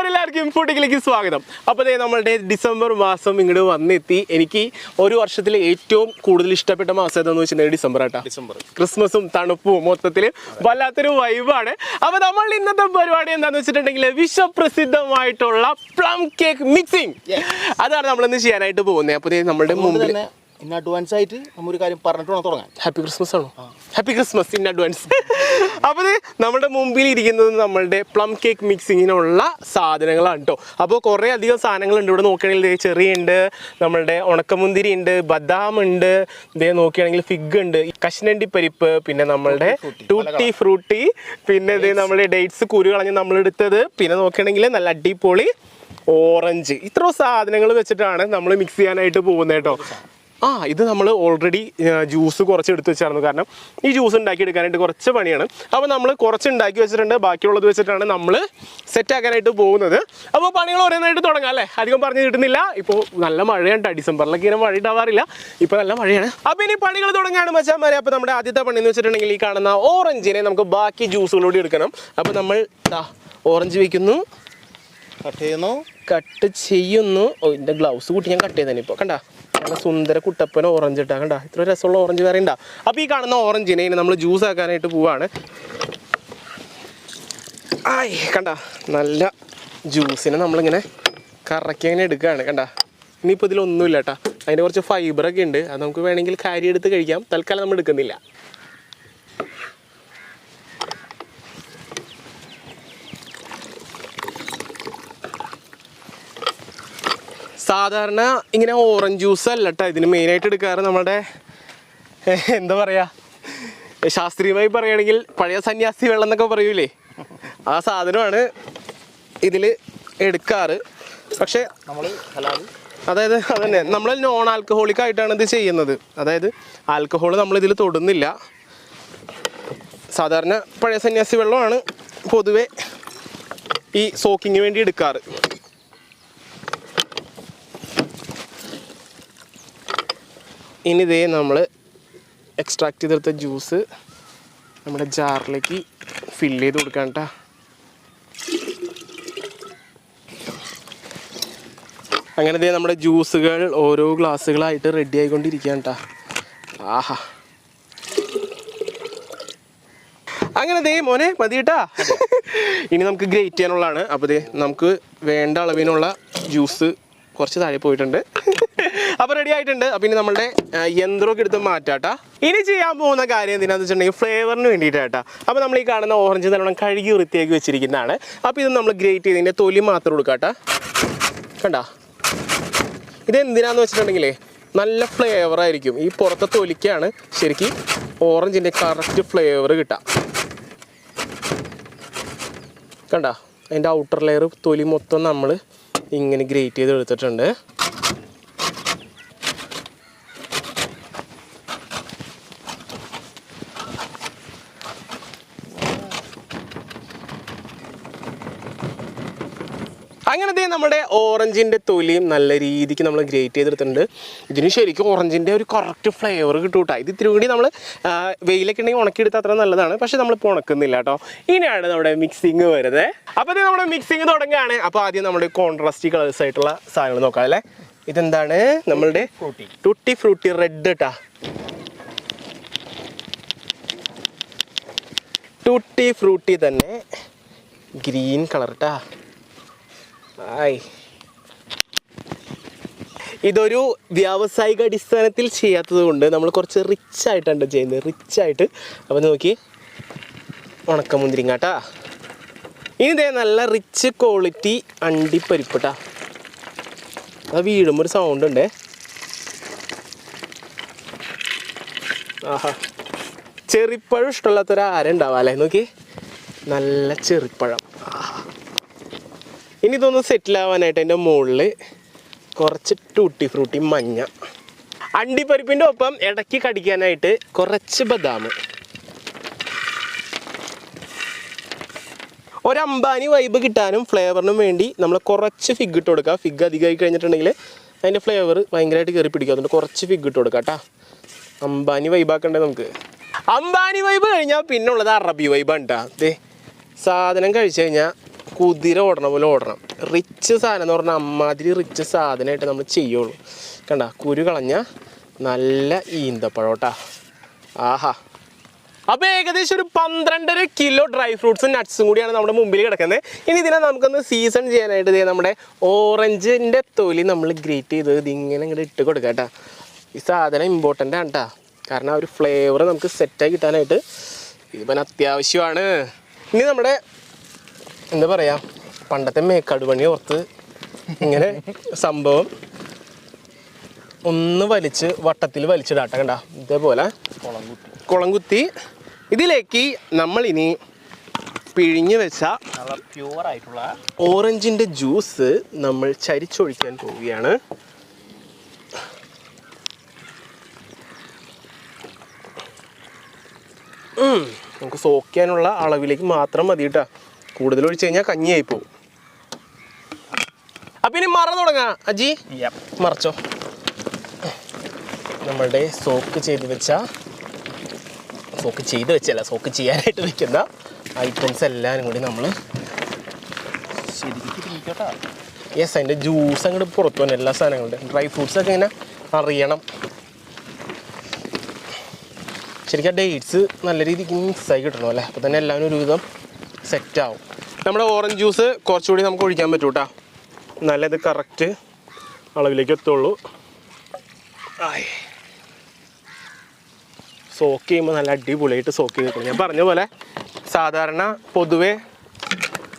എല്ലാവർക്കും ഫുഡിലേക്ക് സ്വാഗതം. അപ്പോൾ നമ്മളുടെ ഡിസംബർ മാസം ഇങ്ങോട്ട് വന്നെത്തി. എനിക്ക് ഒരു വർഷത്തിൽ ഏറ്റവും കൂടുതൽ ഇഷ്ടപ്പെട്ട മാസം ഏതാണെന്ന് വെച്ചിട്ടുണ്ടെങ്കിൽ ഡിസംബർ ആട്ടാ. ക്രിസ്മസും തണുപ്പും മൊത്തത്തിൽ വല്ലാത്തൊരു വൈബാണ്. അപ്പോൾ നമ്മൾ ഇന്നത്തെ പരിപാടി എന്താണെന്ന് വെച്ചിട്ടുണ്ടെങ്കിൽ വിശ്വപ്രസിദ്ധമായിട്ടുള്ള പ്ലം കേക്ക് മിക്സിംഗ് അതാണ് നമ്മളിന്ന് ചെയ്യാനായിട്ട് പോകുന്നത്. അപ്പോൾ നമ്മളുടെ മുമ്പിൽ ഇൻ അഡ്വാൻസ് ആയിട്ട് നമ്മൊരു കാര്യം പറഞ്ഞിട്ട് വേണം തുടങ്ങാൻ. ഹാപ്പി ക്രിസ്മസ് ആണോ? Happy Christmas in advance. അപ്പോൾ നമ്മുടെ മുമ്പിൽ ഇരിക്കുന്നത് നമ്മളുടെ പ്ലം കേക്ക് മിക്സിങ്ങിനുള്ള സാധനങ്ങളാണ് കേട്ടോ. അപ്പോൾ കുറേ അധികം സാധനങ്ങളുണ്ട്. ഇവിടെ നോക്കുകയാണെങ്കിൽ ചെറിയുണ്ട്, നമ്മളുടെ ഉണക്കമുന്തിരി ഉണ്ട്, ബദാം ഉണ്ട്, ഇതേ നോക്കുകയാണെങ്കിൽ ഫിഗ് ഉണ്ട്, കശുവണ്ടി പരിപ്പ്, പിന്നെ നമ്മളുടെ ടൂട്ടി ഫ്രൂട്ടി, പിന്നെ ഇതേ നമ്മുടെ ഡേറ്റ്സ് കുരു കളഞ്ഞ് നമ്മളെടുത്തത്, പിന്നെ നോക്കുകയാണെങ്കിൽ നല്ല അടിപൊളി ഓറഞ്ച്. ഇത്ര സാധനങ്ങൾ വെച്ചിട്ടാണ് നമ്മൾ മിക്സ് ചെയ്യാനായിട്ട് പോകുന്നത് കേട്ടോ. ഇത് നമ്മൾ ഓൾറെഡി ജ്യൂസ് കുറച്ച് എടുത്ത് വെച്ചായിരുന്നു. കാരണം ഈ ജ്യൂസ് ഉണ്ടാക്കി എടുക്കാനായിട്ട് കുറച്ച് പണിയാണ്. അപ്പോൾ നമ്മൾ കുറച്ച് ഉണ്ടാക്കി വെച്ചിട്ടുണ്ട്. ബാക്കിയുള്ളത് വെച്ചിട്ടാണ് നമ്മൾ സെറ്റാക്കാനായിട്ട് പോകുന്നത്. അപ്പോൾ പണികൾ ഓരോന്നായിട്ട് തുടങ്ങാം അല്ലേ? അധികം പറഞ്ഞു കിട്ടുന്നില്ല. ഇപ്പോൾ നല്ല മഴയാണ്. ഡിസംബറിലൊക്കെ ഇങ്ങനെ മഴ ഉണ്ടാവാറില്ല. ഇപ്പോൾ നല്ല മഴയാണ്. അപ്പോൾ ഇനി പണികൾ തുടങ്ങാണ് മച്ചാന്മാരെ. അപ്പോൾ നമ്മുടെ ആദ്യത്തെ പണി എന്ന് വെച്ചിട്ടുണ്ടെങ്കിൽ ഈ കാണുന്ന ഓറഞ്ചിനെ നമുക്ക് ബാക്കി ജ്യൂസുകളോട് എടുക്കണം. അപ്പോൾ നമ്മൾ ഓറഞ്ച് വയ്ക്കുന്നു, കട്ട് ചെയ്യുന്നു. ഇതിൻ്റെ ഗ്ലൗസ് കൂട്ടി ഞാൻ കട്ട് ചെയ്തേനെ. ഇപ്പോൾ കണ്ട നല്ല സുന്ദര കുട്ടപ്പന ഓറഞ്ച് ഇട്ടാ. കണ്ട ഇത്ര രസമുള്ള ഓറഞ്ച് വേറെ ഉണ്ടാ. അപ്പോൾ ഈ കാണുന്ന ഓറഞ്ചിനെ ഇനി നമ്മൾ ജ്യൂസ് ആക്കാനായിട്ട് പോവാണ്. കണ്ട നല്ല ജ്യൂസിനെ നമ്മളിങ്ങനെ കറക്കി അങ്ങനെ എടുക്കുകയാണ്. കണ്ട ഇനിയിപ്പോൾ ഇതിലൊന്നുമില്ല കേട്ടോ. അതിൻ്റെ കുറച്ച് ഫൈബറൊക്കെ ഉണ്ട്. അത് നമുക്ക് വേണമെങ്കിൽ കാരി എടുത്ത് കഴിക്കാം. തൽക്കാലം നമ്മൾ എടുക്കുന്നില്ല. സാധാരണ ഇങ്ങനെ ഓറഞ്ച് ജ്യൂസ് അല്ല കേട്ടോ ഇതിന് മെയിനായിട്ട് എടുക്കാറ്. നമ്മുടെ എന്താ പറയുക, ശാസ്ത്രീയമായി പറയുകയാണെങ്കിൽ പഴയ സന്യാസി വെള്ളം എന്നൊക്കെ പറയൂലേ, ആ സാധനമാണ് ഇതിൽ എടുക്കാറ്. പക്ഷേ അതായത് അതന്നെ നമ്മൾ നോൺ ആൽക്കഹോളിക് ആയിട്ടാണ് ഇത് ചെയ്യുന്നത്. അതായത് ആൽക്കഹോൾ നമ്മളിതിൽ തൊടുന്നില്ല. സാധാരണ പഴയ സന്യാസി വെള്ളമാണ് പൊതുവെ ഈ സോക്കിങ്ങിന് വേണ്ടി എടുക്കാറ്. ഇനി ഇതേ നമ്മൾ എക്സ്ട്രാക്ട് ചെയ്തെടുത്ത ജ്യൂസ് നമ്മുടെ ജാറിലേക്ക് ഫില്ല് ചെയ്ത് കൊടുക്കാം കേട്ടോ. അങ്ങനെ ഇതേ നമ്മുടെ ജ്യൂസുകൾ ഓരോ ഗ്ലാസ്സുകളായിട്ട് റെഡി ആയിക്കൊണ്ടിരിക്കുകയാണ് കേട്ടോ. ആഹാ, അങ്ങനെ ദേ മോനെ മതി കേട്ടാ. ഇനി നമുക്ക് ഗ്രേറ്റ് ചെയ്യാനുള്ളതാണ്. അപ്പോൾ ദേ നമുക്ക് വേണ്ട അളവിനുള്ള ജ്യൂസ് കുറച്ച് താഴെ പോയിട്ടുണ്ട്. അപ്പോൾ റെഡി ആയിട്ടുണ്ട്. അപ്പോൾ ഇനി നമ്മളുടെ യന്ത്രമൊക്കെ എടുത്ത് മാറ്റാട്ടാ. ഇനി ചെയ്യാൻ പോകുന്ന കാര്യം എന്തിനാന്ന് വെച്ചിട്ടുണ്ടെങ്കിൽ ഫ്ലേവറിന് വേണ്ടിയിട്ടാട്ടാ. അപ്പോൾ നമ്മൾ ഈ കാണുന്ന ഓറഞ്ച് നല്ലോണം കഴുകി വൃത്തിയാക്കി വെച്ചിരിക്കുന്നതാണ്. അപ്പോൾ ഇത് നമ്മൾ ഗ്രേറ്റ് ചെയ്തതിൻ്റെ തൊലി മാത്രം കൊടുക്കാട്ടാ. കണ്ടാ, ഇതെന്തിനാന്ന് വെച്ചിട്ടുണ്ടെങ്കിലേ നല്ല ഫ്ലേവറായിരിക്കും. ഈ പുറത്തെ തൊലിക്കാണ് ശരിക്കും ഓറഞ്ചിൻ്റെ കറക്റ്റ് ഫ്ലേവർ കിട്ടുക. കണ്ടാ, അതിൻ്റെ ഔട്ടർ ലെയർ തൊലി മൊത്തം നമ്മൾ ഇങ്ങനെ ഗ്രേറ്റ് ചെയ്ത് എടുത്തിട്ടുണ്ട്. അങ്ങനത്തെ നമ്മുടെ ഓറഞ്ചിൻ്റെ തൊലിയും നല്ല രീതിക്ക് നമ്മൾ ഗ്രേറ്റ് ചെയ്തെടുത്തിട്ടുണ്ട്. ഇതിന് ശരിക്കും ഓറഞ്ചിൻ്റെ ഒരു കറക്റ്റ് ഫ്ലേവർ കിട്ടും കേട്ടോ. ഇത് ഇത്തിരി കൂടി നമ്മൾ വെയിലൊക്കെ ഉണ്ടെങ്കിൽ ഉണക്കിയെടുത്താൽ അത്ര നല്ലതാണ്. പക്ഷെ നമ്മളിപ്പോൾ ഉണക്കുന്നില്ല കേട്ടോ. ഇനിയാണ് നമ്മുടെ മിക്സിങ് വരുന്നത്. അപ്പോൾ ഇത് നമ്മുടെ മിക്സിങ് തുടങ്ങുകയാണ്. അപ്പോൾ ആദ്യം നമ്മുടെ കോൺട്രാസ്റ്റ് കളേഴ്സ് ആയിട്ടുള്ള സാധനങ്ങൾ നോക്കാം അല്ലേ. ഇതെന്താണ്? നമ്മളുടെ ടൂട്ടി ഫ്രൂട്ടി റെഡ് കേട്ടോ. ടൂട്ടി ഫ്രൂട്ടി തന്നെ ഗ്രീൻ കളർ കേട്ടാ. ഇതൊരു വ്യാവസായിക അടിസ്ഥാനത്തിൽ ചെയ്യാത്തത് കൊണ്ട് നമ്മൾ കുറച്ച് റിച്ച് ആയിട്ടാണ് ചെയ്യുന്നത്, റിച്ചായിട്ട്. അപ്പോൾ നോക്കി ഉണക്കമുന്തിരിങ്ങ കേട്ടാ. ഇനി ഇതേ നല്ല റിച്ച് ക്വാളിറ്റി അണ്ടിപ്പരിപ്പ്. അത് വീഴുമ്പോൾ ഒരു സൗണ്ട് ഉണ്ട്. ആഹാ, ചെറിപ്പഴം ഇഷ്ടമുള്ളാത്തൊരാരുണ്ടാവാം അല്ലേ? നോക്കി നല്ല ചെറിപ്പഴം. ഇനി ഇതൊന്ന് സെറ്റിലാവാനായിട്ട് അതിൻ്റെ മുകളിൽ കുറച്ച് ടൂട്ടി ഫ്രൂട്ടി മഞ്ഞ, അണ്ടിപ്പരിപ്പിൻ്റെ ഒപ്പം ഇടയ്ക്ക് കടിക്കാനായിട്ട് കുറച്ച് ബദാം, ഒരു അംബാനി വൈബ് കിട്ടാനും ഫ്ലേവറിനും വേണ്ടി നമ്മൾ കുറച്ച് ഫിഗ് ഇട്ട് കൊടുക്കുക. ഫിഗ് അധികമായി കഴിഞ്ഞിട്ടുണ്ടെങ്കിൽ അതിൻ്റെ ഫ്ലേവർ ഭയങ്കരമായിട്ട് കയറി പിടിക്കും. അതുകൊണ്ട് കുറച്ച് ഫിഗ് ഇട്ട് കൊടുക്കാം കേട്ടോ. അംബാനി വൈബാക്കണ്ടേ നമുക്ക്. അംബാനി വൈബ് കഴിഞ്ഞാൽ പിന്നെ ഉള്ളത് അറബി വൈബാണ് കേട്ടോ. അതെ, സാധനം കഴിച്ചു കഴിഞ്ഞാൽ കുതിര ഓടണ പോലെ ഓടണം. റിച്ച് സാധനം എന്ന് പറഞ്ഞാൽ അമ്മാതിരി റിച്ച് സാധനമായിട്ട് നമ്മൾ ചെയ്യുള്ളൂ. കണ്ട കുരു കളഞ്ഞ നല്ല ഈന്തപ്പഴോട്ടാ. ആഹാ. അപ്പോൾ ഏകദേശം ഒരു 12.5 കിലോ ഡ്രൈ ഫ്രൂട്ട്സും നട്ട്സും കൂടിയാണ് നമ്മുടെ മുമ്പിൽ കിടക്കുന്നത്. ഇനി ഇതിനെ നമുക്കൊന്ന് സീസൺ ചെയ്യാനായിട്ട് ഇതേ നമ്മുടെ ഓറഞ്ചിൻ്റെ തൊലി നമ്മൾ ഗ്രേറ്റ് ചെയ്ത് ഇതിങ്ങനെ ഇങ്ങോട്ട് ഇട്ട് കൊടുക്കാം കേട്ടോ. ഈ സാധനം ഇമ്പോർട്ടൻ്റ് ആണ് കേട്ടോ. കാരണം ആ ഒരു ഫ്ലേവർ നമുക്ക് സെറ്റായി കിട്ടാനായിട്ട് ഇതിപ്പം അത്യാവശ്യമാണ്. ഇനി നമ്മുടെ എന്താ പറയുക, പണ്ടത്തെ മേക്കാട് പണി ഓർത്ത് ഇങ്ങനെ സംഭവം ഒന്ന് വലിച്ച് വട്ടത്തിൽ വലിച്ചിടാട്ട. കണ്ട ഇതേപോലെ കുളം കുത്തി ഇതിലേക്ക് നമ്മളിനി പിഴിഞ്ഞ് വെച്ച പ്യുവറായിട്ടുള്ള ഓറഞ്ചിൻ്റെ ജ്യൂസ് നമ്മൾ ചരിച്ചൊഴിക്കാൻ പോവുകയാണ്. നമുക്ക് സോക്ക് ചെയ്യാനുള്ള അളവിലേക്ക് മാത്രം മതി കേട്ടോ. കൂടുതൽ ഒഴിച്ച് കഴിഞ്ഞാൽ കഞ്ഞിയായി പോകും. അപ്പം ഇനി മറ തുടങ്ങാം. അജി മറച്ചോ. നമ്മളുടെ സോക്ക് ചെയ്യാനായിട്ട് വെക്കുന്ന ഐറ്റംസ് എല്ലാവരും കൂടി നമ്മൾ യെസ് അതിൻ്റെ ജ്യൂസ് അങ്ങോട്ട് പുറത്തു വന്നു. എല്ലാ സാധനങ്ങളുടെ ഡ്രൈ ഫ്രൂട്ട്സൊക്കെ ഇങ്ങനെ അറിയണം. ശരിക്കും ആ ഡേറ്റ്സ് നല്ല രീതിക്ക് മിക്സായി കിട്ടണം അല്ലേ. അപ്പോൾ തന്നെ എല്ലാവരും ഒരുവിധം സെറ്റാവും. നമ്മുടെ ഓറഞ്ച് ജ്യൂസ് കുറച്ചുകൂടി നമുക്ക് ഒഴിക്കാൻ പറ്റും കേട്ടോ. നല്ലത് കറക്റ്റ് അളവിലേക്ക് എത്തുള്ളൂ. സോക്ക് ചെയ്യുമ്പോൾ നല്ല അടിപൊളിയായിട്ട് സോക്ക് ചെയ്ത് കിട്ടും. ഞാൻ പറഞ്ഞ പോലെ സാധാരണ പൊതുവേ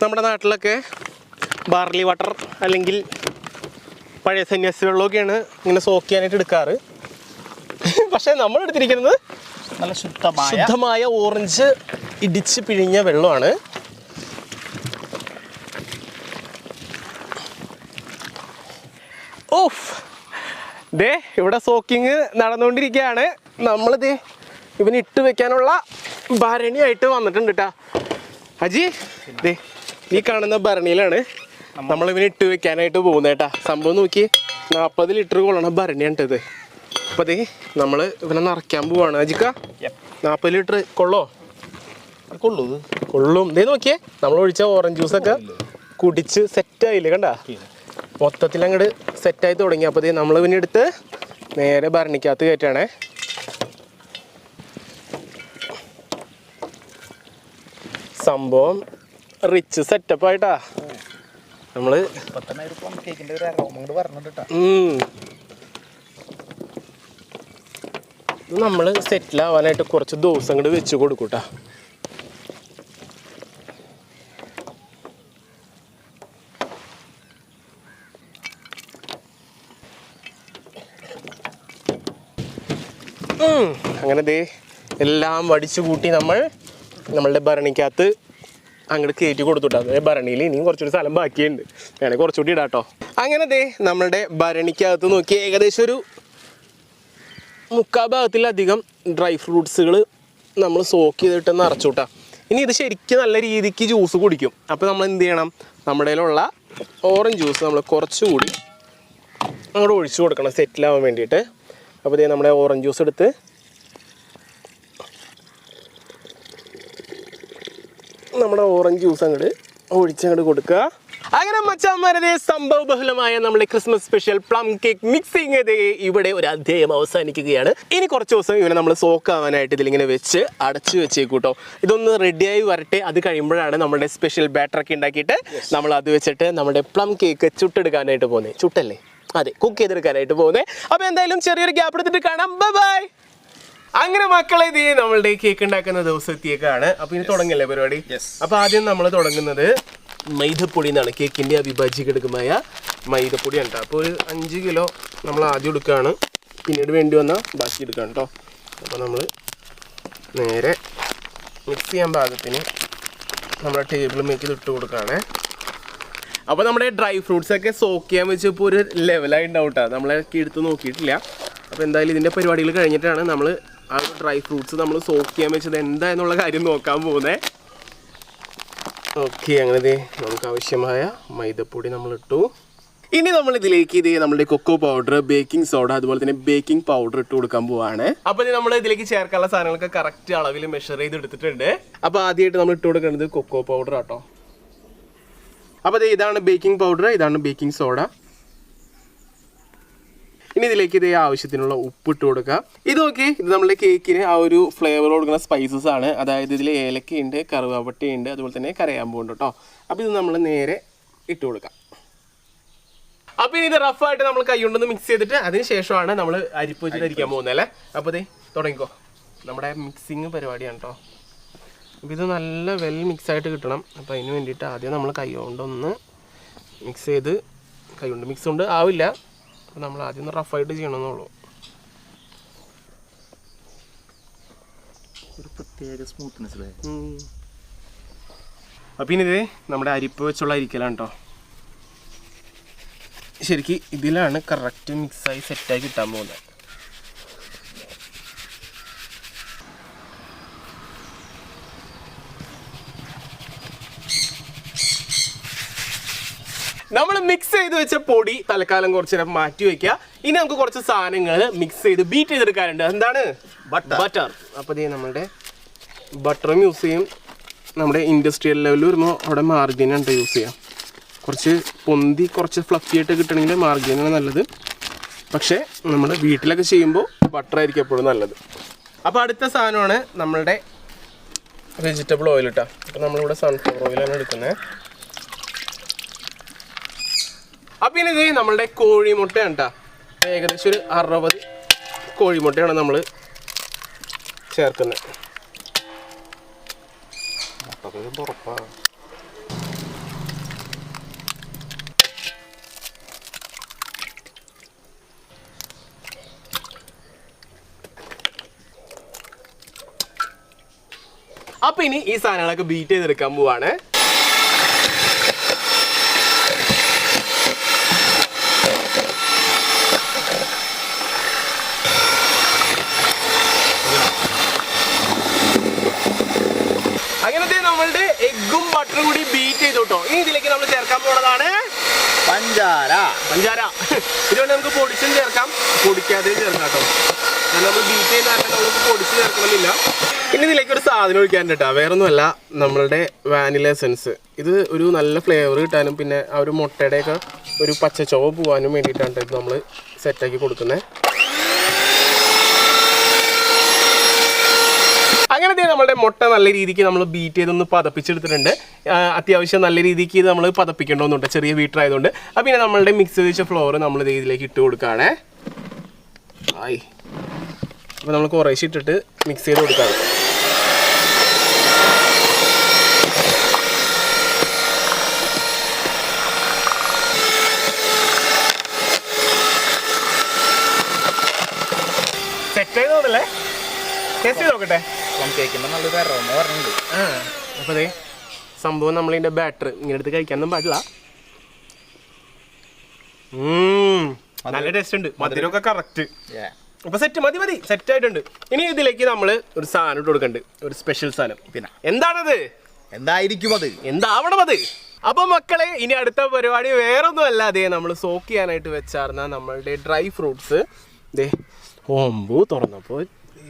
നമ്മുടെ നാട്ടിലൊക്കെ ബാർലി വാട്ടർ അല്ലെങ്കിൽ പഴയ സന്യാസി വെള്ളമൊക്കെയാണ് ഇങ്ങനെ സോക്ക് ചെയ്യാനായിട്ട് എടുക്കാറ്. പക്ഷേ നമ്മൾ എടുത്തിരിക്കുന്നത് നല്ല ശുദ്ധമായ ഓറഞ്ച് ഇടിച്ച് പിഴിഞ്ഞ വെള്ളമാണ്. ഓഫ് ദേ ഇവിടെ സോക്കിങ് നടന്നുകൊണ്ടിരിക്കുകയാണ്. നമ്മളിത് ഇവന് ഇട്ട് വെക്കാനുള്ള ഭരണിയായിട്ട് വന്നിട്ടുണ്ട് കേട്ടാ. അജി ദേ ഈ കാണുന്ന ഭരണിയിലാണ് നമ്മളിവന് ഇട്ട് വെക്കാനായിട്ട് പോകുന്നത് കേട്ടാ. സംഭവം നോക്കി 40 ലിറ്റർ കൊള്ളണ ഭരണിയാണ് ഇത്. അപ്പോൾ ദേ നമ്മൾ ഇവനെ നിറയ്ക്കാൻ പോവാണ്. അജിക്ക 40 ലിറ്റർ കൊള്ളും. ദേ നോക്കിയേ നമ്മൾ ഒഴിച്ച ഓറഞ്ച് ജ്യൂസൊക്കെ കുടിച്ച് സെറ്റായില്ലേ. കണ്ട മൊത്തത്തിൽ അങ്ങോട്ട് സെറ്റായി തുടങ്ങി. അപ്പോൾ ദേ നമ്മൾ ഇവനെ എടുത്ത് നേരെ ഭരണിക്കകത്ത് കയറ്റാണേ. സംഭവം റിച്ച് സെറ്റപ്പായിട്ടാ നമ്മൾ നമ്മൾ സെറ്റിലാവാനായിട്ട് കുറച്ച് ദിവസം അങ്ങോട്ട് വെച്ച് കൊടുക്കൂട്ടാ. അങ്ങനെ ദേ എല്ലാം വടിച്ചു കൂട്ടി നമ്മളുടെ ഭരണിക്കകത്ത് അങ്ങോട്ട് കയറ്റി കൊടുത്തുട്ടാ. അതേ ഭരണിയിൽ ഇനിയും കുറച്ചുകൂടി സ്ഥലം ബാക്കിയുണ്ട്, വേണമെങ്കിൽ കുറച്ചുകൂടി ഇടാട്ടോ. അങ്ങനെ ദേ നമ്മളുടെ ഭരണിക്കകത്ത് നോക്കി ഏകദേശം ഒരു 3/4 ഭാഗത്തിലധികം ഡ്രൈ ഫ്രൂട്ട്സുകൾ നമ്മൾ സോക്ക് ചെയ്തിട്ട് നിറച്ചുകൂട്ടാ. ഇനി ഇത് ശരിക്കും നല്ല രീതിക്ക് ജ്യൂസ് കുടിക്കും. അപ്പോൾ നമ്മൾ എന്ത് ചെയ്യണം, നമ്മുടെ കയ്യിലുള്ള ഓറഞ്ച് ജ്യൂസ് നമ്മൾ കുറച്ചുകൂടി അങ്ങോട്ട് ഒഴിച്ചു കൊടുക്കണം സെറ്റിലാവാൻ വേണ്ടിയിട്ട്. അപ്പോൾ ഇതേ നമ്മുടെ ഓറഞ്ച് ജ്യൂസ് എടുത്ത് നമ്മുടെ ഓറഞ്ച് ജ്യൂസ് അങ്ങോട്ട് ഒഴിച്ചങ്ങോട്ട് കൊടുക്കുക. അങ്ങനെ മച്ചാന്മാരെ സംഭവ ബഹുലമായ നമ്മുടെ Christmas special plum cake mixing ഇവിടെ ഒരു അധ്യായം അവസാനിക്കുകയാണ്. ഇനി കുറച്ച് ദിവസം ഇവനെ നമ്മൾ സോക്ക് ആവാനായിട്ട് ഇതിലിങ്ങനെ വെച്ച് അടച്ചു വെച്ചേക്കൂട്ടോ. ഇതൊന്ന് റെഡിയായി വരട്ടെ. അത് കഴിയുമ്പോഴാണ് നമ്മുടെ സ്പെഷ്യൽ ബാറ്ററൊക്കെ ഉണ്ടാക്കിയിട്ട് നമ്മൾ അത് വെച്ചിട്ട് നമ്മുടെ പ്ലം കേക്ക് ചുട്ടെടുക്കാനായിട്ട് പോകുന്നത്. ചുട്ടല്ലേ, അതെ, കുക്ക് ചെയ്തെടുക്കാനായിട്ട് പോകുന്നത്. അപ്പോൾ എന്തായാലും ചെറിയൊരു ഗ്യാപ്പ് എടുത്തിട്ട് കാണാം. ബൈ. അങ്ങനെ മക്കളെ ഇത് നമ്മളുടെ കേക്ക് ഉണ്ടാക്കുന്ന ദിവസം എത്തിയേക്കാണ്. അപ്പോൾ ഇനി തുടങ്ങില്ലേ പരിപാടി. അപ്പോൾ ആദ്യം നമ്മൾ തുടങ്ങുന്നത് മൈദപ്പൊടി എന്നാണ്. കേക്കിൻ്റെ അവിഭാജ്യ ഘടകമായ മൈദപ്പൊടി ഉണ്ട്. അപ്പോൾ ഒരു 5 കിലോ നമ്മൾ ആദ്യം എടുക്കുകയാണ്, പിന്നീട് വേണ്ടി വന്നാൽ ബാക്കി എടുക്കാം കേട്ടോ. അപ്പോൾ നമ്മൾ നേരെ മിക്സ് ചെയ്യാൻ പാകത്തിന് നമ്മുടെ ടേബിൾ മേക്കിൽ ഇട്ട് കൊടുക്കുകയാണ്. അപ്പോൾ നമ്മുടെ ഡ്രൈ ഫ്രൂട്ട്സൊക്കെ സോക്ക് ചെയ്യാൻ വെച്ചപ്പോൾ ഒരു ലെവലായി ഉണ്ടാവും കേട്ടോ. നമ്മളൊക്കെ എടുത്ത് നോക്കിയിട്ടില്ല. അപ്പോൾ എന്തായാലും ഇതിൻ്റെ പരിപാടികൾ കഴിഞ്ഞിട്ടാണ് നമ്മൾ ആ ഡ്രൈ ഫ്രൂട്ട്സ് നമ്മൾ സോക്ക് ചെയ്യാൻ വെച്ചത് എന്താണെന്നുള്ള കാര്യം നോക്കാൻ പോകുന്നത്. ഓക്കെ, അങ്ങനെ നമുക്ക് ആവശ്യമായ മൈദപ്പൊടി നമ്മൾ ഇട്ടു. ഇനി നമ്മൾ ഇതിലേക്ക് നമ്മുടെ കൊക്കോ പൗഡർ, ബേക്കിംഗ് സോഡ, അതുപോലെ തന്നെ ബേക്കിംഗ് പൗഡർ ഇട്ട് കൊടുക്കാൻ പോവാണ്. അപ്പോൾ നമ്മൾ ഇതിലേക്ക് ചേർക്കാനുള്ള സാധനങ്ങളൊക്കെ കറക്റ്റ് അളവിൽ മെഷർ ചെയ്ത് എടുത്തിട്ടുണ്ട്. അപ്പോൾ ആദ്യമായിട്ട് നമ്മൾ ഇട്ട് കൊടുക്കേണ്ടത് കൊക്കോ പൗഡർ ആട്ടോ. അപ്പോൾ ഇതാണ് ബേക്കിംഗ് പൗഡർ, ഇതാണ് ബേക്കിംഗ് സോഡ. ഇനി ഇതിലേക്ക് ഇതേ ആവശ്യത്തിനുള്ള ഉപ്പ് ഇട്ട് കൊടുക്കുക. ഇത് നോക്കി, ഇത് നമ്മുടെ കേക്കിന് ആ ഒരു ഫ്ലേവർ കൊടുക്കുന്ന സ്പൈസസ് ആണ്. അതായത് ഇതിൽ ഏലക്കയുണ്ട്, കറുവാപ്പട്ടയുണ്ട്, അതുപോലെ തന്നെ കരയാമ്പൂണ്ട് കേട്ടോ. അപ്പോൾ ഇത് നമ്മൾ നേരെ ഇട്ട് കൊടുക്കാം. അപ്പോൾ ഇനി ഇത് റഫായിട്ട് നമ്മൾ കൈ കൊണ്ടൊന്ന് മിക്സ് ചെയ്തിട്ട് അതിന് ശേഷമാണ് നമ്മൾ അരിപ്പ് വെച്ചിട്ട് അരിക്കാൻ പോകുന്നത് അല്ലേ. അപ്പോൾ ഇതേ തുടങ്ങിക്കോ, നമ്മുടെ മിക്സിങ് പരിപാടിയാണ് കേട്ടോ. അപ്പോൾ ഇത് നല്ല വെൽ മിക്സായിട്ട് കിട്ടണം. അപ്പോൾ അതിന് വേണ്ടിയിട്ട് ആദ്യം നമ്മൾ കൈ കൊണ്ടൊന്ന് മിക്സ് ചെയ്ത്, കൈ കൊണ്ട് മിക്സ് കൊണ്ട് ആവില്ല, അപ്പോൾ നമ്മൾ ആദ്യം ഒന്ന് റഫായിട്ട് ചെയ്യണമെന്നുള്ളൂ. ഒരു പ്രത്യേക സ്മൂത്ത്നെസ്. അപ്പം ഇനി ഇത് നമ്മുടെ അരിപ്പ് വെച്ചുള്ള അരിക്കലാണ് കേട്ടോ. ശരിക്കും ഇതിലാണ് കറക്റ്റ് മിക്സായി സെറ്റായി കിട്ടാൻ പോകുന്നത്. നമ്മൾ മിക്സ് ചെയ്ത് വെച്ച പൊടി തൽക്കാലം കുറച്ച് നേരം മാറ്റി വെക്കുക. ഇനി നമുക്ക് കുറച്ച് സാധനങ്ങൾ മിക്സ് ചെയ്ത് ബീറ്റ് ചെയ്തെടുക്കാനുണ്ട്. എന്താണ്? ബട്ടർ. അപ്പോൾ ഇതേ നമ്മളുടെ ബട്ടറും യൂസ് ചെയ്യും. നമ്മുടെ ഇൻഡസ്ട്രിയൽ ലെവലിൽ വരുമ്പോൾ അവിടെ മാർജിനാണ് യൂസ് ചെയ്യാം. കുറച്ച് പൊന്തി കുറച്ച് ഫ്ലഫി ആയിട്ട് കിട്ടണമെങ്കിൽ മാർജിനാണ് നല്ലത്. പക്ഷേ നമ്മുടെ വീട്ടിലൊക്കെ ചെയ്യുമ്പോൾ ബട്ടറായിരിക്കും എപ്പോഴും നല്ലത്. അപ്പോൾ അടുത്ത സാധനമാണ് നമ്മളുടെ വെജിറ്റബിൾ ഓയിൽ കേട്ടോ. അപ്പോൾ നമ്മളിവിടെ സൺഫ്ലവർ ഓയിലാണ് എടുക്കുന്നത്. അപ്പം ഇനി ഇത് നമ്മളുടെ കോഴിമുട്ടയാണ് കേട്ടോ. ഏകദേശം ഒരു 60 കോഴിമുട്ടയാണ് നമ്മൾ ചേർക്കുന്നത്. അപ്പം ഇനി ഈ സാധനങ്ങളൊക്കെ ബീറ്റ് ചെയ്തെടുക്കാൻ പോവാണ്. അങ്ങനത്തെ നമ്മളുടെ എഗ്ഗും ബട്ടറും കൂടി ബീറ്റ് ചെയ്തു കേട്ടോ. ഇനി ഇതിലേക്ക് നമ്മൾ ചേർക്കാൻ പോകുന്നതാണ് പഞ്ചാര. ഇതുകൊണ്ട് നമുക്ക് പൊടിച്ചും ചേർക്കാം, പൊടിക്കാതെയും ചേർക്കാം കേട്ടോ. നമ്മൾ ബീറ്റ് ചെയ്യുന്ന നമുക്ക് പൊടിച്ച് ചേർക്കണമെന്നില്ല. ഇനി ഇതിലേക്ക് ഒരു സാധനം ഒഴിക്കാൻ കേട്ടോ. വേറൊന്നുമല്ല, നമ്മളുടെ വാനില എസൻസ്. ഇത് ഒരു നല്ല ഫ്ലേവർ കിട്ടാനും പിന്നെ ആ ഒരു മുട്ടയുടെയൊക്കെ ഒരു പച്ചച്ചോവ പോകാനും വേണ്ടിയിട്ടാണ് ഇത് നമ്മൾ സെറ്റാക്കി കൊടുക്കുന്നത്. അങ്ങനത്തെ നമ്മുടെ മുട്ട നല്ല രീതിക്ക് നമ്മൾ ബീറ്റ് ചെയ്തൊന്ന് പതപ്പിച്ചെടുത്തിട്ടുണ്ട്. അത്യാവശ്യം നല്ല രീതിക്ക് ഇത് നമ്മൾ പതപ്പിക്കേണ്ടതുണ്ട്, ചെറിയ ബീറ്റർ ആയതുകൊണ്ട്. അപ്പം പിന്നെ നമ്മളുടെ മിക്സ് ചെയ്ത് വെച്ച ഫ്ലോർ നമ്മൾ ഇതിലേക്ക് ഇട്ട് കൊടുക്കുകയാണേ. ആയി, അപ്പോൾ നമ്മൾ കുറേശ്ശെ ഇട്ടിട്ട് മിക്സ് ചെയ്ത് കൊടുക്കുകയാണ്. സെറ്റ് ചെയ്തോണ്ടല്ലേ, ടേസ്റ്റ് ചെയ്ത് നോക്കട്ടെ. കേൾക്കുമ്പോൾ നല്ലൊരു അരോമ പറഞ്ഞിട്ടുണ്ട്. അപ്പോൾ അതെ സംഭവം നമ്മളിതിൻ്റെ ബാറ്റർ ഇങ്ങനെ എടുത്ത് കഴിക്കാനൊന്നും പാടില്ല. നല്ല ടേസ്റ്റ് ഉണ്ട്, മധുരമൊക്കെ കറക്റ്റ്. അപ്പോൾ സെറ്റ് മതി, സെറ്റ് ആയിട്ടുണ്ട്. ഇനി ഇതിലേക്ക് നമ്മൾ ഒരു സാധനം ഇട്ട് കൊടുക്കുന്നുണ്ട്, ഒരു സ്പെഷ്യൽ സാധനം. പിന്നെ എന്താണത്? എന്തായിരിക്കും അത്? എന്താവണം അത്? അപ്പോൾ മക്കളെ, ഇനി അടുത്ത പരിപാടി വേറൊന്നും അല്ല, അതേ നമ്മൾ സോക്ക് ചെയ്യാനായിട്ട് വെച്ചാർന്ന നമ്മളുടെ ഡ്രൈ ഫ്രൂട്ട്സ്. ദേ ഓമ്പു തുറന്നപ്പോൾ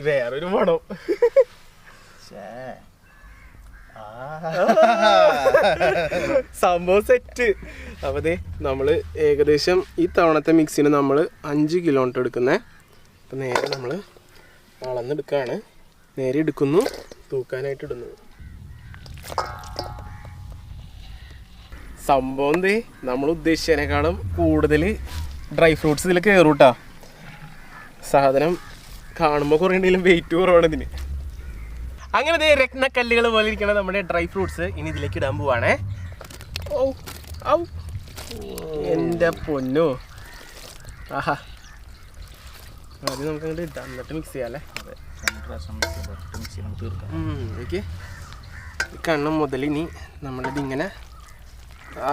വേറൊരു മണം. സംഭവം സെറ്റ്. അപ്പോൾ ദേ നമ്മൾ ഏകദേശം ഈ തവണത്തെ മിക്സിന് നമ്മൾ 5 കിലോ എടുക്കുന്നത്. അപ്പം നേരെ നമ്മൾ അളന്നെടുക്കുകയാണ്. നേരെ എടുക്കുന്നു, തൂക്കാനായിട്ട് ഇടുന്നു. സംഭവം ദേ നമ്മൾ ഉദ്ദേശിച്ചതിനേക്കാളും കൂടുതൽ ഡ്രൈ ഫ്രൂട്ട്സ് ഇതിൽ കയറും കേട്ടോ. സാധനം കാണുമ്പോൾ കുറേ ഉണ്ടെങ്കിലും വെയിറ്റ് കുറവാണ് ഇതിന്. അങ്ങനെ ദേ രത്നക്കല്ലുകൾ പോലെ ഇരിക്കുന്ന നമ്മുടെ ഡ്രൈ ഫ്രൂട്ട്സ് ഇനി ഇതിലേക്ക് ഇടാൻ പോവാണേ. ഓ ഔ എൻ്റെ പൊന്നോ, ആഹാ. ആദ്യം നമുക്ക് അങ്ങോട്ട് ഇടാം, എന്നിട്ട് മിക്സ് ചെയ്യാം അല്ലേ. ഓക്കെ, ഈ കണ്ണം മുതൽ ഇനി നമ്മളിതിങ്ങനെ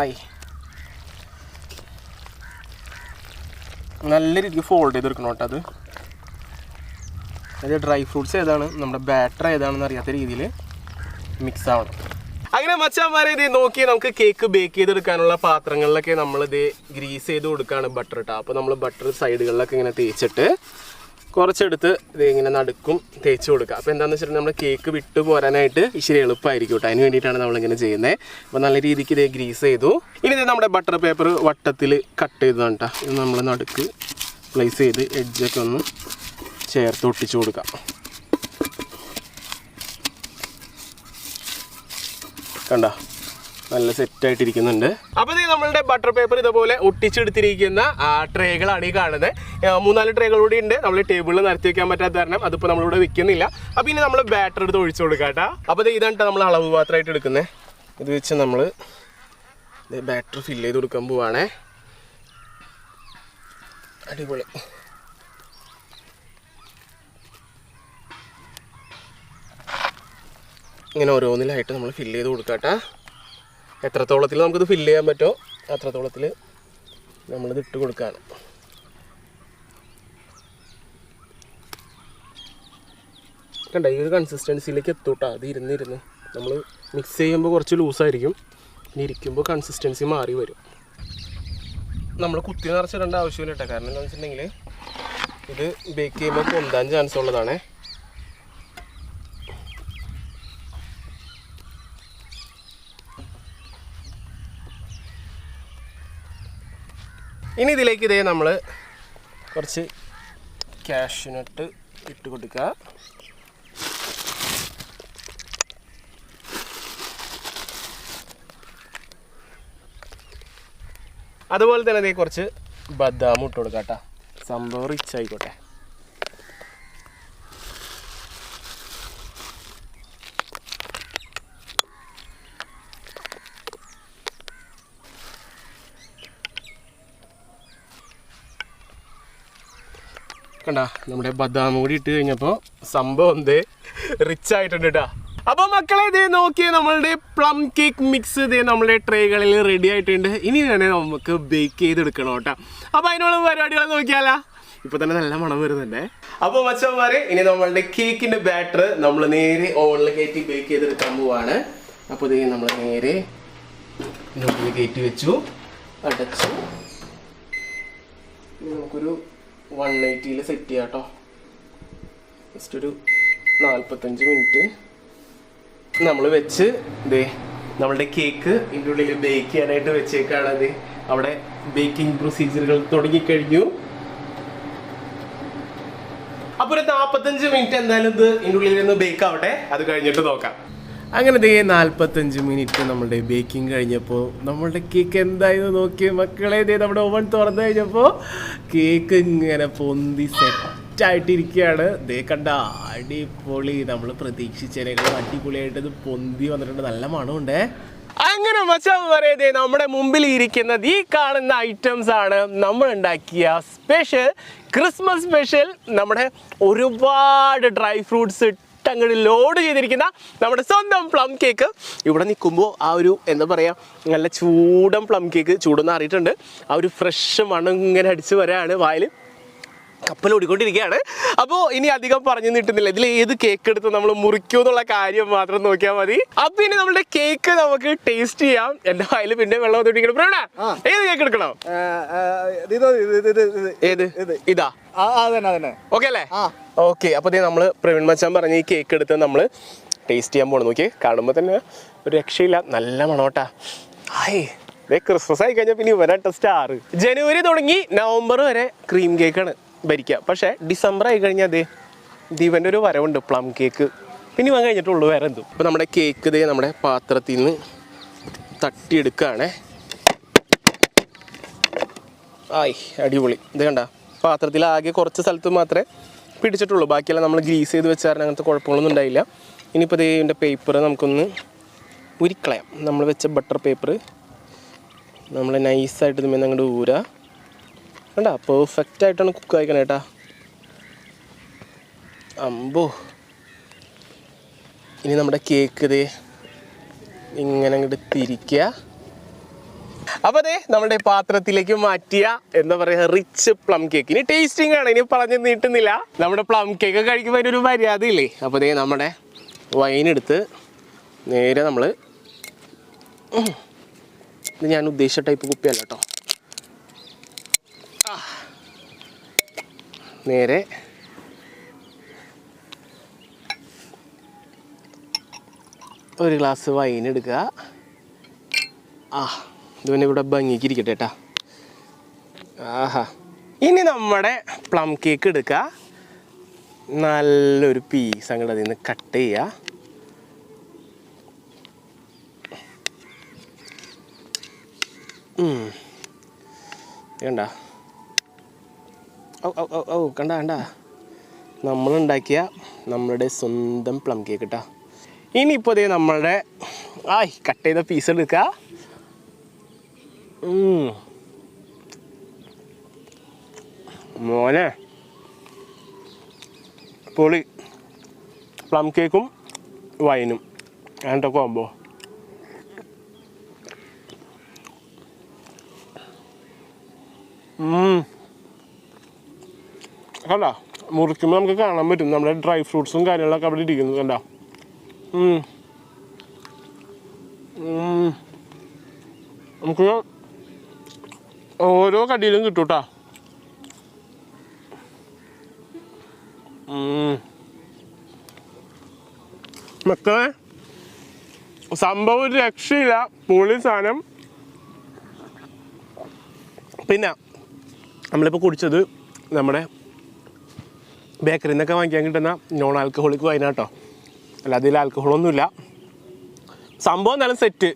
ആയി നല്ല രീതിക്ക് ഫോൾഡ് ചെയ്തെടുക്കണം കേട്ടോ. അത് ഡ്രൈ ഫ്രൂട്ട്സ് ഏതാണ്, നമ്മുടെ ബാറ്റർ ഏതാണെന്ന് അറിയാത്ത രീതിയിൽ മിക്സ് ആവണം. അങ്ങനെ മച്ചാന്മാരെ ഇത് നോക്കി നമുക്ക് കേക്ക് ബേക്ക് ചെയ്തെടുക്കാനുള്ള പാത്രങ്ങളിലൊക്കെ നമ്മളിത് ഗ്രീസ് ചെയ്ത് കൊടുക്കുകയാണ് ബട്ടർ കേട്ടോ. അപ്പോൾ നമ്മൾ ബട്ടർ സൈഡുകളിലൊക്കെ ഇങ്ങനെ തേച്ചിട്ട് കുറച്ചെടുത്ത് ഇത് ഇങ്ങനെ നടുക്കും തേച്ച് കൊടുക്കുക. അപ്പോൾ എന്താണെന്ന് വെച്ചിട്ടുണ്ടെങ്കിൽ നമ്മൾ കേക്ക് വിട്ട് പോരാനായിട്ട് ഇച്ചിരി എളുപ്പമായിരിക്കും കേട്ടോ. അതിന് വേണ്ടിയിട്ടാണ് നമ്മളിങ്ങനെ ചെയ്യുന്നത്. അപ്പോൾ നല്ല രീതിക്ക് ഇത് ഗ്രീസ് ചെയ്തു. ഇനി ഇത് നമ്മുടെ ബട്ടർ പേപ്പർ വട്ടത്തിൽ കട്ട് ചെയ്തതാണ് കേട്ടോ. ഇത് നമ്മൾ നടുക്ക് പ്ലേസ് ചെയ്ത് എഡ്ജൊക്കെ ഒന്ന് ചേർത്ത് ഒട്ടിച്ചു കൊടുക്കാം. കണ്ടോ, നല്ല സെറ്റായിട്ടിരിക്കുന്നുണ്ട്. അപ്പോൾ ഇത് നമ്മളുടെ ബട്ടർ പേപ്പർ ഇതുപോലെ ഒട്ടിച്ചെടുത്തിരിക്കുന്ന ട്രേകളാണ് ഈ കാണുന്നത്. 3-4 ട്രേകൾ കൂടി ഉണ്ട്. നമ്മൾ ടേബിളിൽ നിരത്തി വെക്കാൻ പറ്റാത്ത കാരണം അതിപ്പോൾ നമ്മളിവിടെ വെക്കുന്നില്ല. അപ്പോൾ ഇനി നമ്മൾ ബാറ്റർ എടുത്ത് ഒഴിച്ചു കൊടുക്കാം കേട്ടോ. അപ്പോൾ ഇതാണ് നമ്മൾ അളവ് പാത്രമായിട്ട് എടുക്കുന്നത്. ഇത് വെച്ച് നമ്മൾ ബാറ്റർ ഫില്ല് ചെയ്ത് കൊടുക്കാൻ പോവാണേ. അടിപൊളി. ഇങ്ങനെ ഓരോന്നിലായിട്ട് നമ്മൾ ഫില്ല് ചെയ്ത് കൊടുക്കാം കേട്ടോ. എത്രത്തോളത്തിൽ നമുക്കിത് ഫില്ല് ചെയ്യാൻ പറ്റുമോ അത്രത്തോളത്തിൽ നമ്മളിത് ഇട്ട് കൊടുക്കുകയാണ്. കണ്ട ഈ ഒരു കൺസിസ്റ്റൻസിയിലേക്ക് എത്തൂട്ടാ. അത് ഇരുന്ന് നമ്മൾ മിക്സ് ചെയ്യുമ്പോൾ കുറച്ച് ലൂസായിരിക്കും. ഇനി ഇരിക്കുമ്പോൾ കൺസിസ്റ്റൻസി മാറി വരും. നമ്മൾ കുത്തി നിറച്ചിടേണ്ട ആവശ്യമില്ല കേട്ടോ. കാരണം എന്താണെന്ന് വെച്ചിട്ടുണ്ടെങ്കിൽ ഇത് ബേക്ക് ചെയ്യുമ്പോൾ പൊന്താൻ ചാൻസ് ഉള്ളതാണേ. ഇനി ഇതിലേക്ക് ഇതേ നമ്മൾ കുറച്ച് കാഷ്യൂനട്ട് ഇട്ട് കൊടുക്കുക. അതുപോലെ തന്നെ ഇതേ കുറച്ച് ബദാം ഇട്ട് കൊടുക്കുക കേട്ടോ. സംഭവം റിച്ച് ആയിക്കോട്ടെ. കണ്ട നമ്മുടെ ബദാം കൂടി ഇട്ട് കഴിഞ്ഞപ്പോൾ സംഭവം എന്തേ റിച്ച് ആയിട്ടുണ്ട് കേട്ടോ. അപ്പോൾ മക്കളെ ഇതേ നോക്കിയേ നമ്മളുടെ പ്ലം കേക്ക് മിക്സ് ഇതേ നമ്മളുടെ ട്രേകളിൽ റെഡി ആയിട്ടുണ്ട്. ഇനി തന്നെ നമുക്ക് ബേക്ക് ചെയ്തെടുക്കണം കേട്ടോ. അപ്പോൾ അതിനുള്ള പരിപാടികൾ നോക്കിയാലോ. ഇപ്പോൾ തന്നെ നല്ല മണം വരുന്നുണ്ടേ. അപ്പോൾ മച്ചന്മാരെ ഇനി നമ്മളുടെ കേക്കിൻ്റെ ബാറ്റർ നമ്മൾ നേരെ ഓവനിൽ കയറ്റി ബേക്ക് ചെയ്തെടുക്കാൻ പോവാണ്. അപ്പോൾ ഇതേ നമ്മൾ നേരെ ഓവനിൽ കയറ്റി വെച്ചു, അടച്ചു. നമുക്കൊരു 180 സെറ്റ് ചെയ്യാം കേട്ടോ. ജസ്റ്റ് ഒരു 45 മിനിറ്റ് നമ്മൾ വെച്ച് ഇതേ നമ്മളുടെ കേക്ക് ഇതിൻ്റെ ഉള്ളിൽ ബേക്ക് ചെയ്യാനായിട്ട് വെച്ചേക്കാണ്. അത് അവിടെ ബേക്കിംഗ് പ്രൊസീജിയറുകൾ തുടങ്ങിക്കഴിഞ്ഞു. അപ്പോൾ ഒരു 45 മിനിറ്റ് എന്തായാലും ഇത് ഇതിൻ്റെ ഉള്ളിൽ നിന്ന് ബേക്ക് ആവട്ടെ. അത് കഴിഞ്ഞിട്ട് നോക്കാം. അങ്ങനെ ദേ 45 മിനിറ്റ് നമ്മളുടെ ബേക്കിംഗ് കഴിഞ്ഞപ്പോൾ നമ്മളുടെ കേക്ക് എന്തായിരുന്നു നോക്കിയ മക്കളെ. ദേ നമ്മുടെ ഓവൻ തുറന്നു കഴിഞ്ഞപ്പോൾ കേക്ക് ഇങ്ങനെ പൊന്തി സെറ്റായിട്ടിരിക്കുകയാണ്. ദേ കണ്ട അടിപൊളി. നമ്മൾ പ്രതീക്ഷിച്ചതിനേക്കാൾ അടിപൊളിയായിട്ട് ഇത് പൊന്തി വന്നിട്ടുണ്ട്. നല്ല മണമുണ്ടേ. അങ്ങനെ മച്ചാൻ പറയുന്നത് നമ്മുടെ മുമ്പിൽ ഇരിക്കുന്നത് ഈ കാണുന്ന ഐറ്റംസ് ആണ് നമ്മൾ ഉണ്ടാക്കിയ സ്പെഷ്യൽ ക്രിസ്മസ് സ്പെഷ്യൽ. നമ്മുടെ ഒരുപാട് ഡ്രൈ ഫ്രൂട്ട്സ് അങ്ങോട്ട് ലോഡ് ചെയ്തിരിക്കുന്ന നമ്മുടെ സ്വന്തം പ്ലം കേക്ക്. ഇവിടെ നിൽക്കുമ്പോൾ ആ ഒരു എന്താ പറയുക, നല്ല ചൂടൻ പ്ലം കേക്ക് ചൂടൊന്നും അറിയിട്ടുണ്ട്. ആ ഒരു ഫ്രഷ് മണം ഇങ്ങനെ അടിച്ച് വരാണ്, വായിൽ കപ്പൽ ഓടിക്കൊണ്ടിരിക്കുകയാണ്. അപ്പോൾ ഇനി അധികം പറഞ്ഞു നീട്ടുന്നില്ല. ഇതിൽ ഏത് കേക്ക് എടുത്ത് നമ്മൾ മുറിക്കൂ എന്നുള്ള കാര്യം മാത്രം നോക്കിയാൽ മതി. അപ്പൊ ഇനി നമ്മുടെ കേക്ക് നമുക്ക് ടേസ്റ്റ് ചെയ്യാം. എന്റെ വായിൽ പിന്നെ വെള്ളം തൊട്ടിരിക്കണം. പ്രവീണ, ഏത് കേക്ക് എടുക്കണോ? ഏത്? ഇതാ. ഓക്കെ അല്ലേ? ഓക്കെ. അപ്പോൾ നമ്മള് പ്രവീൺ മച്ചാൻ പറഞ്ഞ ഈ കേക്ക് എടുത്ത് നമ്മൾ ടേസ്റ്റ് ചെയ്യാൻ പോകണം. നോക്കി കാണുമ്പോൾ തന്നെ ഒരു രക്ഷയില്ല, നല്ല മണോട്ടാ. ഹായ്, ക്രിസ്മസ് ആയി കഴിഞ്ഞാൽ പിന്നെ ഇവരാട്ട സ്റ്റാർ. ജനുവരി തുടങ്ങി നവംബർ വരെ ക്രീം കേക്കാണ് ഭരിക്കുക. പക്ഷേ ഡിസംബർ ആയി കഴിഞ്ഞാൽ അതേ ദീപൻ്റെ ഒരു വരവുണ്ട്, പ്ലം കേക്ക്. പിന്നെ ഇവൻ കഴിഞ്ഞിട്ടുള്ളൂ വേറെ എന്തും. അപ്പോൾ നമ്മുടെ കേക്ക് ഇതേ നമ്മുടെ പാത്രത്തിൽ നിന്ന് തട്ടിയെടുക്കുകയാണേ. ആയി, അടിപൊളി. ഇത് കണ്ട പാത്രത്തിൽ ആകെ കുറച്ച് സ്ഥലത്ത് മാത്രമേ പിടിച്ചിട്ടുള്ളൂ, ബാക്കിയെല്ലാം നമ്മൾ ഗ്രീസ് ചെയ്ത് വെച്ചാൽ അങ്ങനത്തെ കുഴപ്പങ്ങളൊന്നും ഉണ്ടായില്ല. ഇനിയിപ്പോൾ ഇതിൻ്റെ പേപ്പർ നമുക്കൊന്ന് ഉരിക്കളയാം. നമ്മൾ വെച്ച ബട്ടർ പേപ്പർ നമ്മൾ നൈസായിട്ട് ഇതുമേ അങ്ങോട്ട് ഊരാ. കണ്ടാ പെർഫെക്റ്റായിട്ടാണ് കുക്ക് ആയിക്കണം കേട്ടാ. അമ്പോ, ഇനി നമ്മുടെ കേക്ക് ഇതേ ഇങ്ങനെ അങ്ങോട്ട് തിരിക്കുക. അപ്പോൾ അതെ നമ്മുടെ പാത്രത്തിലേക്ക് മാറ്റിയ എന്താ പറയുക റിച്ച് പ്ലം കേക്ക്. ഇനി ടേസ്റ്റിംഗ് ആണ്, ഇനി പറഞ്ഞു നീട്ടുന്നില്ല. നമ്മുടെ പ്ലം കേക്ക് കഴിക്കുമ്പോൾ അതിനൊരു മര്യാദയില്ലേ. അപ്പോൾ അതേ നമ്മുടെ വൈനെടുത്ത് നേരെ നമ്മൾ, ഇത് ഞാൻ ഉദ്ദേശിച്ച ടൈപ്പ് കുപ്പിയല്ല കേട്ടോ, നേരെ ഒരു ഗ്ലാസ് വൈൻ എടുക്കുക. ആ ഇത് പിന്നെ ഇവിടെ ഭംഗിക്ക് ഇരിക്കട്ടെ കേട്ടാ. ആഹാ. ഇനി നമ്മുടെ പ്ലം കേക്ക് എടുക്കുക. നല്ലൊരു പീസ് അങ്ങോട്ട് അതിൽ നിന്ന് കട്ട് ചെയ്യുക. കണ്ട കണ്ട നമ്മളുണ്ടാക്കിയ നമ്മളുടെ സ്വന്തം പ്ലം കേക്ക് കേട്ടോ. ഇനിയിപ്പോൾ അതേ നമ്മളുടെ കട്ട് ചെയ്ത പീസ് എടുക്കുക. മോനെ പൊളി. പ്ലം കേക്കും വൈനും അതിൻ്റെ കോമ്പോ. കണ്ട മുറിക്കുമ്പോൾ നമുക്ക് കാണാൻ പറ്റും നമ്മുടെ ഡ്രൈ ഫ്രൂട്ട്സും കാര്യങ്ങളൊക്കെ അവിടെ ഇരിക്കുന്നത്. കണ്ട നമുക്ക് ഓരോ കടിയിലും കിട്ടും കേട്ടോ. മക്കളെ സംഭവം ഒരു രക്ഷയില്ല. പൊളി സാധനം. പിന്നെ നമ്മളിപ്പോൾ കുടിച്ചത് നമ്മുടെ ബേക്കറിയിൽ നിന്നൊക്കെ വാങ്ങിക്കാൻ കിട്ടുന്ന നോൺ ആൽക്കഹോളിക് വൈനാട്ടോ. അല്ല അതിൽ ആൽക്കഹോളൊന്നുമില്ല. സംഭവം നല്ല സെറ്റ്.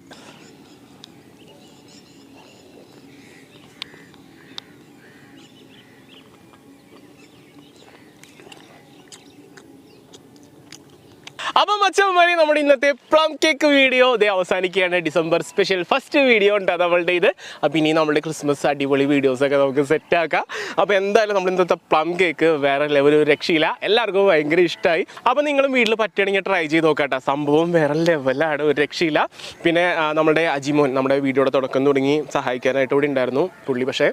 അപ്പം മച്ചന്മാരെ നമ്മുടെ ഇന്നത്തെ പ്ലം കേക്ക് വീഡിയോ ഇതേ അവസാനിക്കുകയാണ്. ഡിസംബർ സ്പെഷ്യൽ ഫസ്റ്റ് വീഡിയോ ഉണ്ട് നമ്മളുടെ ഇത്. അപ്പം ഇനി നമ്മുടെ ക്രിസ്മസ് അടിപൊളി വീഡിയോസൊക്കെ നമുക്ക് സെറ്റാക്കാം. അപ്പോൾ എന്തായാലും നമ്മൾ ഇന്നത്തെ പ്ലം കേക്ക് വേറെ ലെവൽ രക്ഷയില്ല. എല്ലാവർക്കും ഭയങ്കര ഇഷ്ടമായി. അപ്പോൾ നിങ്ങളും വീട്ടിൽ പറ്റുകയാണെങ്കിൽ ട്രൈ ചെയ്ത് നോക്കാട്ടോ. സംഭവം വേറെ ലെവലാണ്, ഒരു രക്ഷയില്ല. പിന്നെ നമ്മുടെ അജിമോൻ നമ്മുടെ വീഡിയോയുടെ തുടക്കം തുടങ്ങി സഹായിക്കാനായിട്ട് ഇവിടെ ഉണ്ടായിരുന്നു. പുള്ളി പക്ഷേ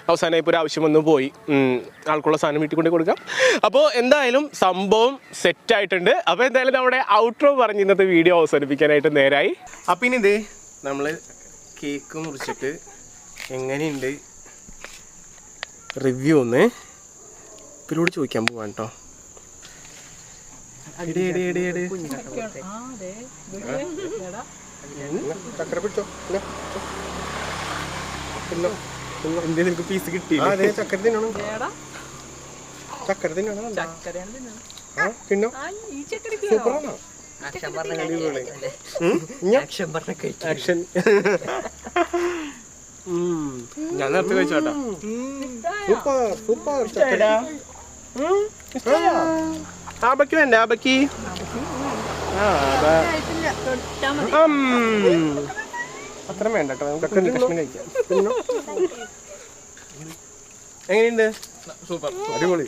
അവസാനം ഇപ്പോൾ ഒരു ആവശ്യം വന്ന് പോയി. ആൾക്കുള്ള സാധനം വീട്ടിൽ കൊണ്ട് കൊടുക്കാം. അപ്പോൾ എന്തായാലും സംഭവം സെറ്റായിട്ടുണ്ട്. അപ്പോൾ എന്തായാലും നമ്മുടെ ഔട്ട്രോ പറഞ്ഞ് ഇന്നത്തെ വീഡിയോ അവസാനിപ്പിക്കാനായിട്ട് നേരായി. അപ്പം ഇനി ഇതേ നമ്മൾ കേക്ക് മുറിച്ചിട്ട് എങ്ങനെയുണ്ട് റിവ്യൂ ഒന്ന് ഇവരോട് ചോദിക്കാൻ പോവാൻ കേട്ടോ. എന്തേ നിനക്ക് പീസ് കിട്ടി? ചക്കര തിന്നണം. ചക്കര തിന്നണം. പിന്നെ സൂപ്പറാണോ? ഞാൻ നേരത്തെ കഴിച്ചോട്ടാ. ആബക്ക് വേണ്ട? ആബക്ക് അത്ര വേണ്ട കേട്ടോ. നമുക്ക് കഷ്ണം കഴിക്കാം. എങ്ങനെയുണ്ട്? സൂപ്പർ, അടിപൊളി.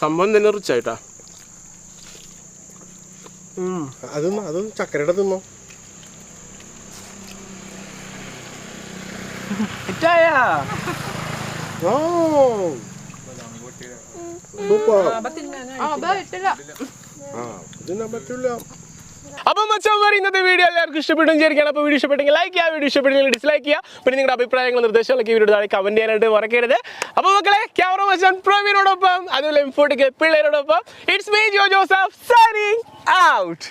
സംഭവം തന്നെ റിച്ച് ആയിട്ടാ. അതും ചക്കരയുടെ തിന്നോ. അപ്പം മച്ചാന്മാർ ഇന്നത്തെ വീഡിയോ എല്ലാവർക്കും ഇഷ്ടപ്പെട്ടു വിചാരിക്കുകയാണ്. അപ്പോൾ വീഡിയോ ഇഷ്ടപ്പെട്ടെങ്കിൽ ലൈക്ക് ചെയ്യുക, വീഡിയോ ഇഷ്ടപ്പെട്ടെങ്കിൽ ഡിസ്ലൈക്ക് ചെയ്യുക. പിന്നെ നിങ്ങളുടെ അഭിപ്രായങ്ങൾ നിർദ്ദേശങ്ങളൊക്കെ വീഡിയോ താഴെ കമന്റ് ചെയ്യാനായിട്ട് മറക്കരുത്. അപ്പോൾ മക്കളെ ക്യാമറ മച്ചാൻ പ്രവീണോടൊപ്പം അതുപോലെ M40 പിള്ളേരോടൊപ്പം it's me Jo Joseph signing out.